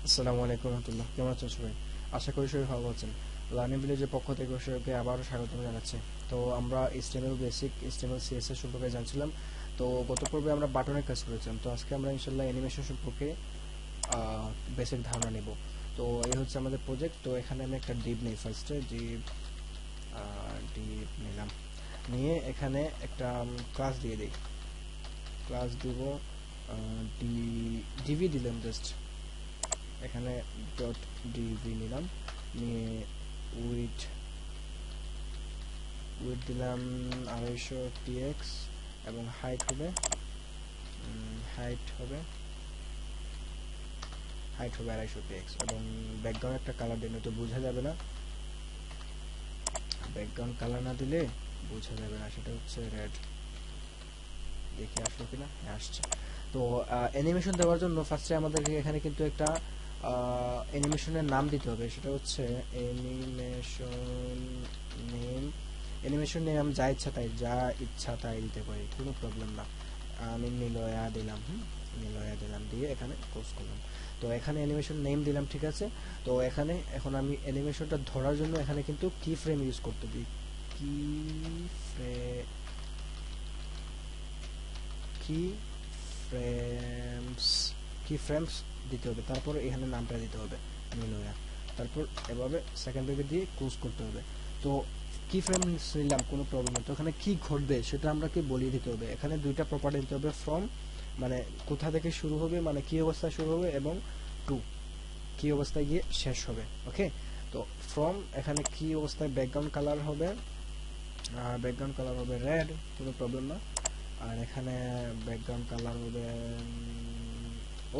আসসালামু আলাইকুম রহমতুল্লাহ, কেমন আছেন সবাই? আশা করি সবাই ভালো আছেন। লার্নিং ভিলেজের পক্ষ থেকে সবাইকে আবারও স্বাগতম জানাচ্ছি। তো আমরা HTML বেসিক, HTML CSS সম্পর্কে জানছিলাম। তো গত পর্বে আমরা বাটনের কাজ করেছিলাম, তো আজকে আমরা ইনশাল্লাহ অ্যানিমেশন সম্পর্কে বেসিক ধারণা নেব। তো এই হচ্ছে আমাদের প্রজেক্ট। তো এখানে আমি একটা ডিভ নিই, ফার্স্টে ডিভ নিলাম, নিয়ে এখানে একটা ক্লাস দিয়ে দিই। ক্লাস দিব, ডিভি দিলাম জাস্ট, এখানে ডট ডিভি নিলাম, নিয়ে উইথ উইথ দিলাম 250 px এবং হাইট হবে হাইট হবে হাইট হবে 250 px এবং ব্যাকগ্রাউন্ড একটা কালার দিন, তো বোঝা যাবে না, ব্যাকগ্রাউন্ড কালার না দিলে বোঝা যাবে না, সেটা হচ্ছে রেড। দেখি আসলো কিনা, হ্যাঁ আসছে। তো অ্যানিমেশন দেওয়ার জন্য ফার্স্টে আমাদেরকে এখানে কিন্তু একটা অ্যানিমেশনের নাম দিতে হবে, সেটা হচ্ছে অ্যানিমেশন নেম। অ্যানিমেশন নেম আমি যা ইচ্ছা তাই দিতে পারি, কোনো প্রবলেম না। আমি নিলয়া দিলাম, নিলয়া দিলাম, দিয়ে এখানে ক্লোজ করলাম। তো এখানে অ্যানিমেশন নেম দিলাম, ঠিক আছে। তো এখানে এখন আমি অ্যানিমেশনটা ধরার জন্য এখানে কিন্তু কি ফ্রেম ইউজ করতে দিই, কি ফ্রেম, কি ফ্রেমস, কি ফ্রেমস দিতে হবে, তারপর এখানে নামটা দিতে হবে নিলয়া, তারপর এভাবে সেকেন্ড ব্রেকেট দিয়ে ক্লোজ করতে হবে। তো কি ফ্রেম নিলাম, কোনো প্রবলেম নেই। তো এখানে কি ঘটবে সেটা আমাকে বলিয়ে দিতে হবে। এখানে দুইটা প্রপার্টি দিতে হবে, ফ্রম মানে কোথা থেকে শুরু হবে, মানে কি অবস্থায় শুরু হবে, এবং টু কি অবস্থায় গিয়ে শেষ হবে। ওকে, তো ফ্রম এখানে কি অবস্থায় ব্যাকগ্রাউন্ড কালার হবে, রেড, কোনো প্রবলেম না। আর এখানে ব্যাকগ্রাউন্ড কালার হবে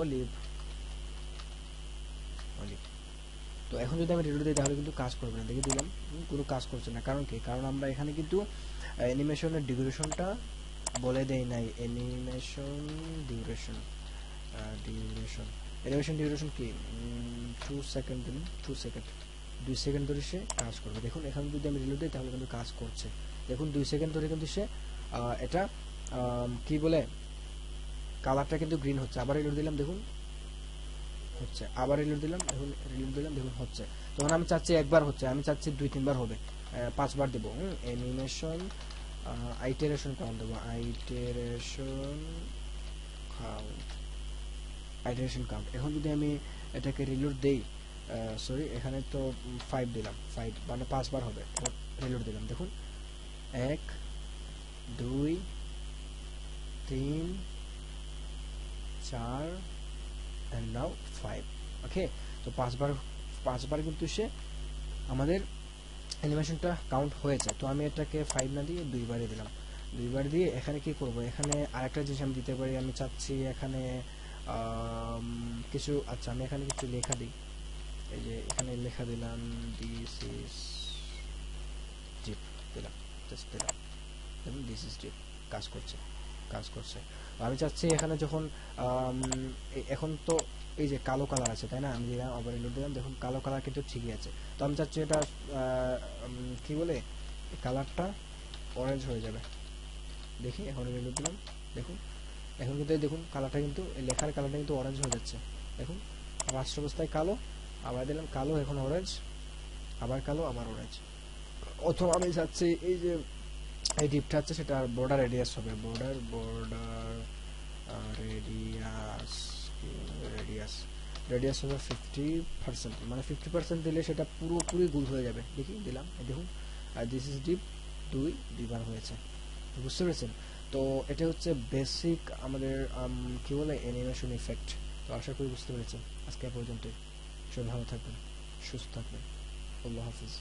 অলিভ, অলিভ। তো এখন যদি আমি রিলোড দিই তাহলে কিন্তু কাজ করবে না, দেখে দিলাম কোনো কাজ করছে না। কারণ কি, কারণ আমরা এখানে কিন্তু অ্যানিমেশনের ডিউরেশনটা বলে দেই নাই। Animation duration, duration animation duration কি, 2 সেকেন্ড দিন, 2 সেকেন্ড, 2 সেকেন্ড ধরে সে কাজ করবে। দেখুন এখানে যদি আমি রিলোড দিই তাহলে কিন্তু কাজ করছে। দেখুন 2 সেকেন্ড ধরে কিন্তু সে এটা কি বলে, কালারটা কিন্তু গ্রিন হচ্ছে। আবার রিলোড দিলাম, দেখুন হচ্ছে, আবার রিলোড দিলাম, এখন রিলোড দিলাম, দেখুন হচ্ছে। তখন আমি চাচ্ছি একবার হচ্ছে, আমি চাচ্ছি 2-3 বার হবে, 5 বার দেবো। অ্যানিমেশন আইটেরেশন কাউন্ট দেবো, আইটেরেশন কাউন্ট। এখন যদি আমি এটাকে রিলোড দেই, সরি এখানে তো 5 দিলাম, 5 মানে 5 বার হবে। রিলোড দিলাম, দেখুন 1 2 3 4 and now 5। ওকে, তো 5 বার কিন্তু সে আমাদের অ্যানিমেশনটা কাউন্ট হয়েছে। তো আমি এটাকে 5 না দিয়ে 2 বারে দিলাম, 2 বার দিয়ে এখানে কি করব, এখানে আরেকটা জিনিস আমি দিতে পারি। আমি চাচ্ছি এখানে কিছু, আচ্ছা আমি এখানে কিছু লেখা দিই। এই যে এখানে লেখা দিলাম, দিস ইজ জিপ দিলাম, জাস্ট দিলাম, দেখুন দিস ইজ জিপ, কাজ করছে, কাজ করছে। আমি চাচ্ছি এখানে যখন এখন তো এই যে কালো কালার আছে তাই না, আমি দিলাম, আবার রিলোড দিলাম, দেখুন কালো কালার কিন্তু ঠিকই আছে। তো আমি চাচ্ছি এটা কি বলে, কালারটা অরেঞ্জ হয়ে যাবে। দেখি এখন রিলোড দিলাম, দেখুন এখন কিন্তু দেখুন কালারটা কিন্তু, লেখার কালারটা কিন্তু অরেঞ্জ হয়ে যাচ্ছে। দেখুন ফার্স্ট অবস্থায় কালো, আবার দিলাম কালো, এখন অরেঞ্জ, আবার কালো, আবার অরেঞ্জ। অথবা আমি চাচ্ছি এই যে এই ডিপটা আছে সেটা বর্ডার রেডিয়াস হবে, বর্ডার রেডিয়াস, রেডিয়াস রেডিয়াস হবে 50%, মানে 50% দিলে সেটা পুরোপুরি গোল হয়ে যাবে। দেখি দিলাম, দেখুন আর দিস ইজ ডিপ, 2বার হয়েছে, বুঝতে পেরেছেন? তো এটা হচ্ছে বেসিক আমাদের কি বলে অ্যানিমেশন ইফেক্ট। তো আশা করি বুঝতে পেরেছেন। আজকে পর্যন্তই, সবাই ভালো থাকবেন, সুস্থ থাকবেন, আল্লাহ হাফিজ।